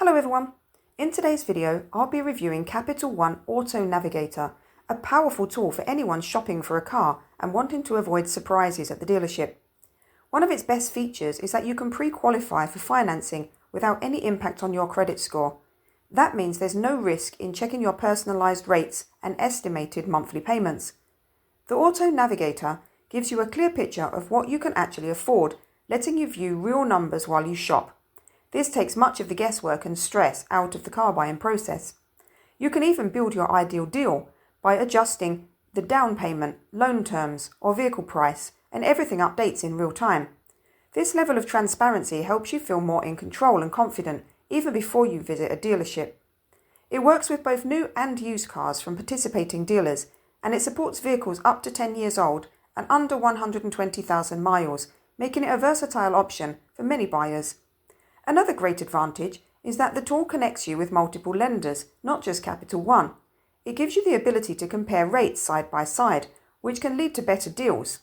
Hello everyone! In today's video, I'll be reviewing Capital One Auto Navigator, a powerful tool for anyone shopping for a car and wanting to avoid surprises at the dealership. One of its best features is that you can pre-qualify for financing without any impact on your credit score. That means there's no risk in checking your personalised rates and estimated monthly payments. The Auto Navigator gives you a clear picture of what you can actually afford, letting you view real numbers while you shop. This takes much of the guesswork and stress out of the car buying process. You can even build your ideal deal by adjusting the down payment, loan terms, or vehicle price, and everything updates in real time. This level of transparency helps you feel more in control and confident even before you visit a dealership. It works with both new and used cars from participating dealers, and it supports vehicles up to 10 years old and under 120,000 miles, making it a versatile option for many buyers. Another great advantage is that the tool connects you with multiple lenders, not just Capital One. It gives you the ability to compare rates side by side, which can lead to better deals.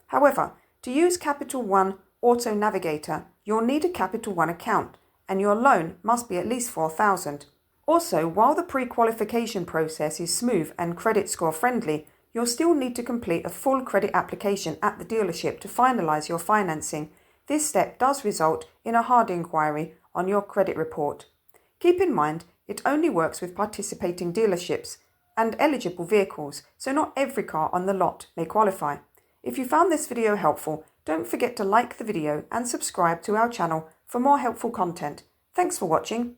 However, to use Capital One Auto Navigator, you'll need a Capital One account, and your loan must be at least $4,000. Also, while the pre-qualification process is smooth and credit score friendly, you'll still need to complete a full credit application at the dealership to finalise your financing. This step does result in a hard inquiry on your credit report. Keep in mind, it only works with participating dealerships and eligible vehicles, so not every car on the lot may qualify. If you found this video helpful, don't forget to like the video and subscribe to our channel for more helpful content. Thanks for watching.